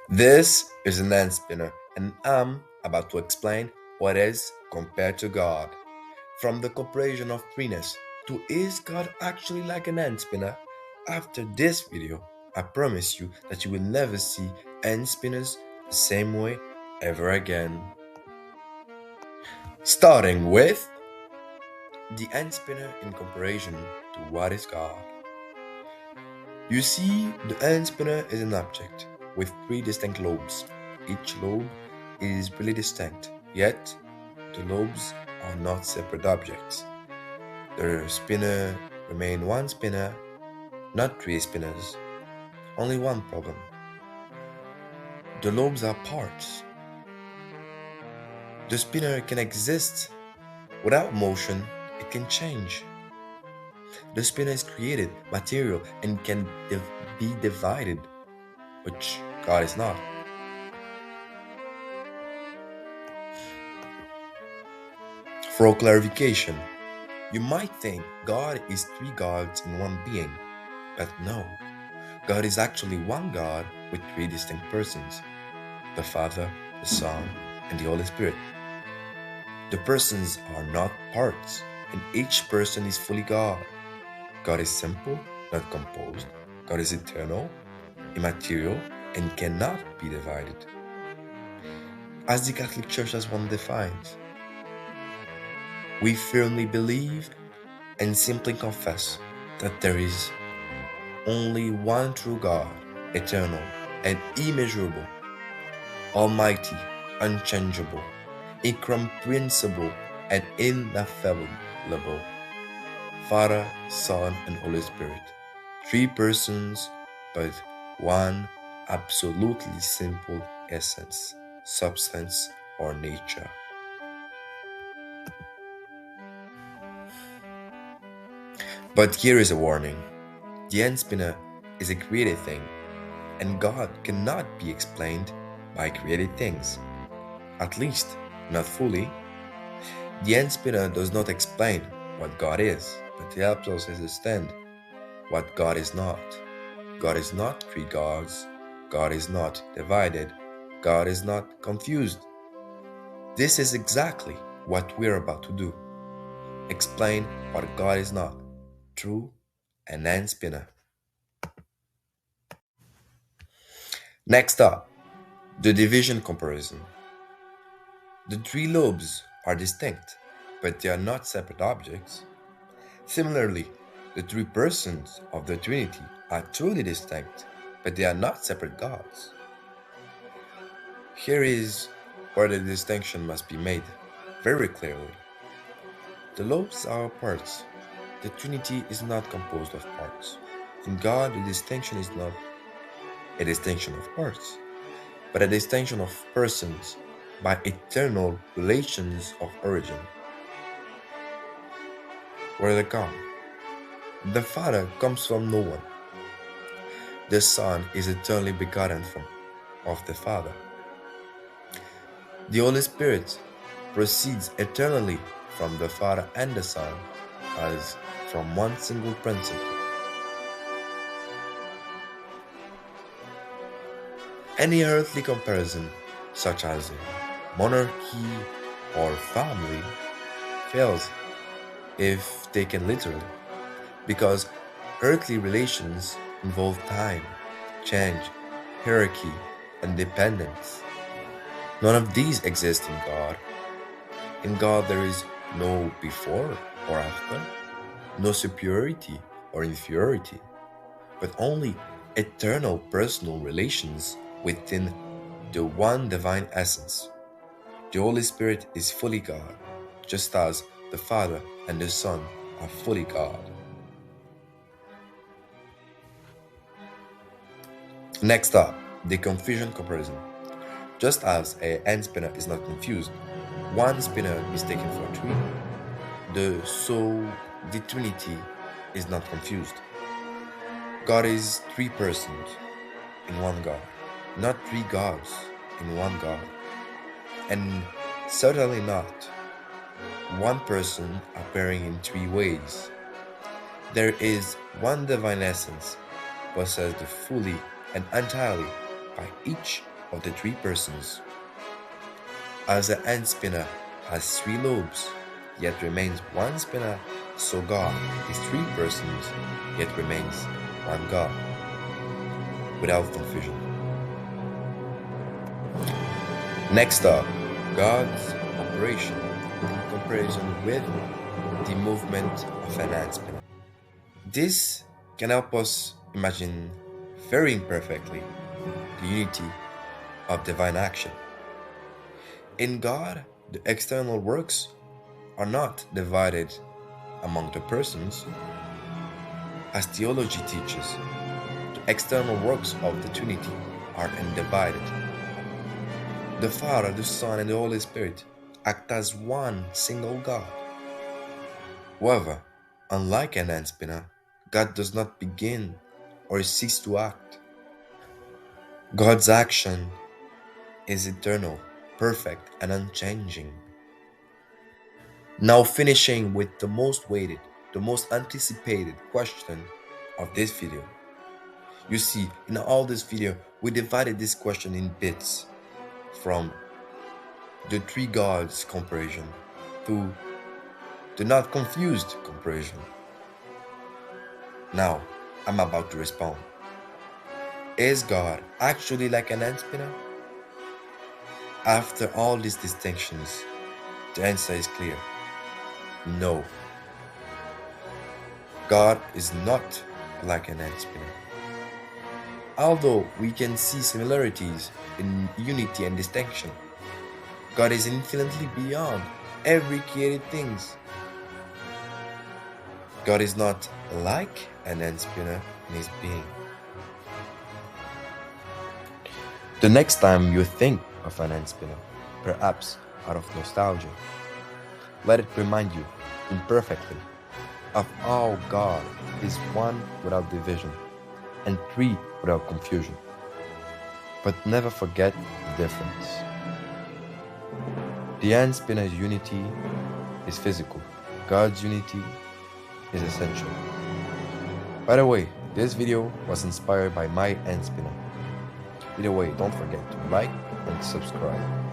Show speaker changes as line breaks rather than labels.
This is an end spinner, and I'm about to explain what is compared to God. From the comparison of threeness to is God actually like an end spinner? After this video, I promise you that you will never see end spinners the same way ever again. Starting with the end spinner in comparison to what is God. You see, the end spinner is an object with three distinct lobes. Each lobe is really distinct, yet the lobes are not separate objects. The spinner remains one spinner, not three spinners. Only one problem. The lobes are parts. The spinner can exist without motion, it can change. The spinner is created material and can be divided, which God is not. For clarification, you might think God is three gods in one being, but no. God is actually one God with three distinct persons: the Father, the Son, and the Holy Spirit. The persons are not parts, and each person is fully God. God is simple, not composed. God is eternal, immaterial, and cannot be divided. As the Catholic Church as one defines, we firmly believe and simply confess that there is only one true God, eternal and immeasurable, almighty, unchangeable, incomprehensible, and ineffable. Father, Son, and Holy Spirit. Three persons, but one absolutely simple essence, substance, or nature. But here is a warning. The end spinner is a created thing, and God cannot be explained by created things. At least, not fully. The end spinner does not explain what God is, but it helps us understand what God is not. God is not three gods. God is not divided. God is not confused. This is exactly what we're about to do. Explain what God is not. True and end spinner. Next up, the division comparison. The three lobes are distinct, but they are not separate objects. Similarly, the three persons of the Trinity are truly distinct, but they are not separate gods. Here is where the distinction must be made very clearly. The lobes are parts. The Trinity is not composed of parts. In God, the distinction is not a distinction of parts, but a distinction of persons by eternal relations of origin. Where they come? The Father comes from no one. The Son is eternally begotten of the Father. The Holy Spirit proceeds eternally from the Father and the Son as from one single principle. Any earthly comparison, such as monarchy or family, fails if taken literally, because earthly relations involve time, change, hierarchy, and dependence. None of these exist in God. In God there is no before or after, no superiority or inferiority, but only eternal personal relations within the one divine essence. The Holy Spirit is fully God, just as the Father and the Son are fully God. Next up, the confusion comparison. Just as a end spinner is not confused, one spinner mistaken for three, the Trinity is not confused. God is three persons in one God, not three gods in one God, and certainly not one person appearing in three ways. There is one divine essence, possessed fully and entirely by each of the three persons. As the hand spinner has three lobes, yet remains one spinner, so God is three persons, yet remains one God, without confusion. Next up, God's operation in comparison with the movement of an hand spinner. This can help us imagine very imperfectly the unity of divine action. In God, the external works are not divided among the persons. As theology teaches, the external works of the Trinity are undivided. The Father, the Son, and the Holy Spirit act as one single God. However, unlike an hand spinner, God does not begin or cease to act. God's action is eternal, perfect, and unchanging. Now finishing with the most waited, the most anticipated question of this video. You see, in all this video, we divided this question in bits from the three gods comparison to the not confused comparison. Now, I'm about to respond. Is God actually like an hand spinner? After all these distinctions, the answer is clear. No. God is not like an hand spinner. Although we can see similarities in unity and distinction, God is infinitely beyond every created things. God is not like an hand spinner in his being. The next time you think of an hand spinner, perhaps out of nostalgia, let it remind you imperfectly of how God is one without division and three without confusion. But never forget the difference. The hand spinner's unity is physical. God's unity is essential. By the way, this video was inspired by my hand spinner. Either way, don't forget to like and subscribe.